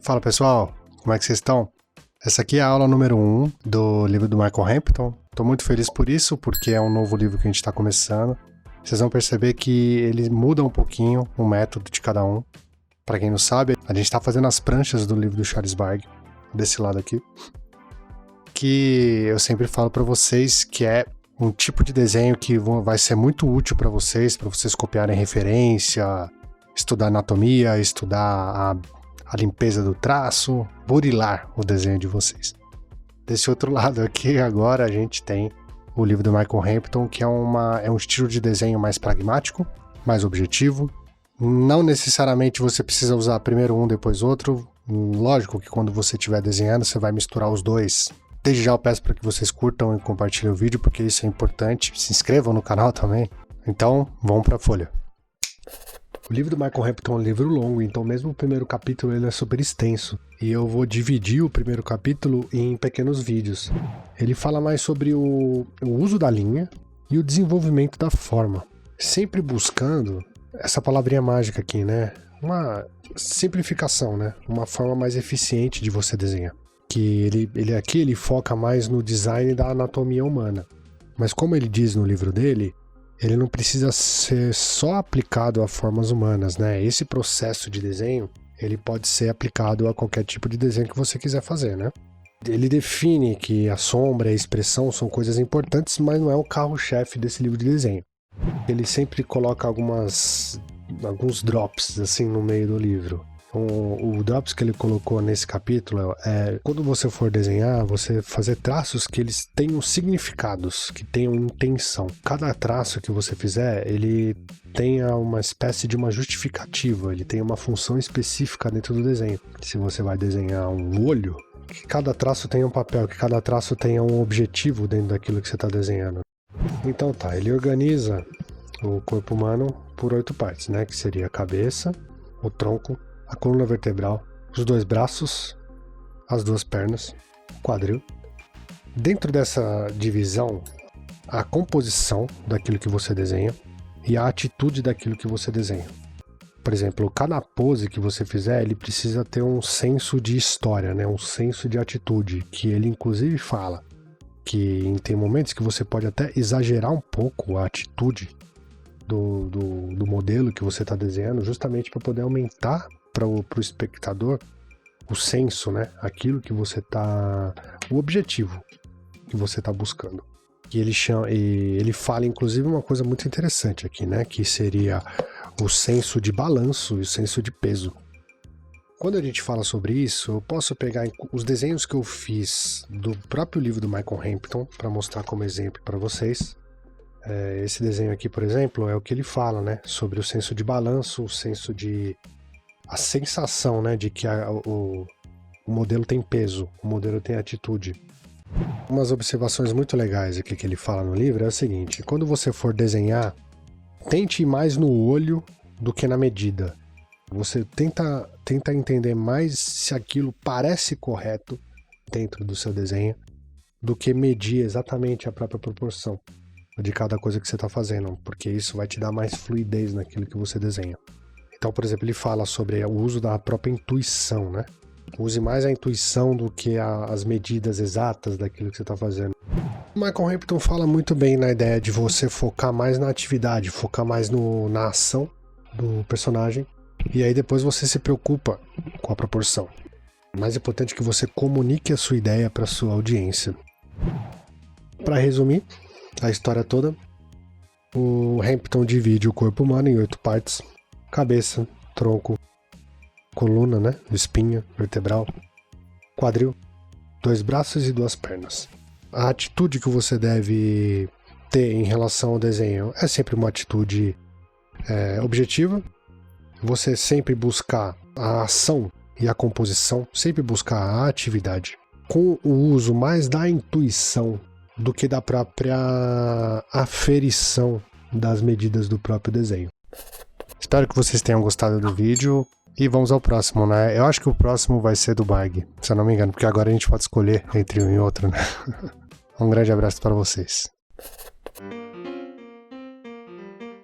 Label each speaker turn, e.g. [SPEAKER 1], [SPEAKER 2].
[SPEAKER 1] Fala pessoal, como é que vocês estão? Essa aqui é a aula número 1 do livro do Michael Hampton. Estou muito feliz por isso, porque é um novo livro que a gente está começando. Vocês vão perceber que ele muda um pouquinho o método de cada um. Para quem não sabe, a gente está fazendo as pranchas do livro do Charles Bargue, desse lado aqui, que eu sempre falo para vocês que é um tipo de desenho que vai ser muito útil para vocês copiarem referência, estudar anatomia, estudar a limpeza do traço, burilar o desenho de vocês. Desse outro lado aqui, agora a gente tem o livro do Michael Hampton, que é um estilo de desenho mais pragmático, mais objetivo. Não necessariamente você precisa usar primeiro um, depois outro. Lógico que quando você estiver desenhando, você vai misturar os dois. Desde já eu peço para que vocês curtam e compartilhem o vídeo, porque isso é importante. Se inscrevam no canal também. Então, vamos para a folha. O livro do Michael Hampton é um livro longo, então mesmo o primeiro capítulo ele é super extenso. E eu vou dividir o primeiro capítulo em pequenos vídeos. Ele fala mais sobre o uso da linha e o desenvolvimento da forma. Sempre buscando essa palavrinha mágica aqui, né? Uma simplificação, né? Uma forma mais eficiente de você desenhar. Que ele foca mais no design da anatomia humana. Mas como ele diz no livro dele, ele não precisa ser só aplicado a formas humanas, né? Esse processo de desenho, ele pode ser aplicado a qualquer tipo de desenho que você quiser fazer, né? Ele define que a sombra e a expressão são coisas importantes, mas não é o carro-chefe desse livro de desenho. Ele sempre coloca alguns drops, assim, no meio do livro. O drops que ele colocou nesse capítulo é quando você for desenhar, você fazer traços que eles tenham significados, que tenham intenção. Cada traço que você fizer, ele tenha uma espécie de uma justificativa, ele tem uma função específica dentro do desenho. Se você vai desenhar um olho, que cada traço tenha um papel, que cada traço tenha um objetivo dentro daquilo que você está desenhando. Então tá, ele organiza o corpo humano por 8 partes, né? Que seria a cabeça, o tronco, a coluna vertebral, os 2 braços, as 2 pernas, o quadril. Dentro dessa divisão, a composição daquilo que você desenha e a atitude daquilo que você desenha. Por exemplo, cada pose que você fizer, ele precisa ter um senso de história, né? Um senso de atitude, que ele inclusive fala que tem momentos que você pode até exagerar um pouco a atitude do modelo que você está desenhando, justamente para poder aumentar para o espectador o senso, né? Aquilo que você está... o objetivo que você está buscando. E ele fala, inclusive, uma coisa muito interessante aqui, né? Que seria o senso de balanço e o senso de peso. Quando a gente fala sobre isso, eu posso pegar os desenhos que eu fiz do próprio livro do Michael Hampton para mostrar como exemplo para vocês. Esse desenho aqui, por exemplo, é o que ele fala, né? Sobre o senso de balanço, o senso de... a sensação, né, de que o modelo tem peso, o modelo tem atitude. Umas observações muito legais aqui que ele fala no livro é o seguinte: quando você for desenhar, tente ir mais no olho do que na medida. Você tenta entender mais se aquilo parece correto dentro do seu desenho do que medir exatamente a própria proporção de cada coisa que você está fazendo, porque isso vai te dar mais fluidez naquilo que você desenha. Então, por exemplo, ele fala sobre o uso da própria intuição, né? Use mais a intuição do que as medidas exatas daquilo que você está fazendo. O Michael Hampton fala muito bem na ideia de você focar mais na atividade, focar mais na ação do personagem, e aí depois você se preocupa com a proporção. O mais importante é que você comunique a sua ideia para a sua audiência. Para resumir a história toda, o Hampton divide o corpo humano em 8 partes: cabeça, tronco, coluna, né, espinha, vertebral, quadril, 2 braços e 2 pernas. A atitude que você deve ter em relação ao desenho é sempre uma atitude objetiva. Você sempre buscar a ação e a composição, sempre buscar a atividade, com o uso mais da intuição do que da própria aferição das medidas do próprio desenho. Espero que vocês tenham gostado do vídeo e vamos ao próximo, né? Eu acho que o próximo vai ser do Bargue, se eu não me engano, porque agora a gente pode escolher entre um e outro, né? Um grande abraço para vocês.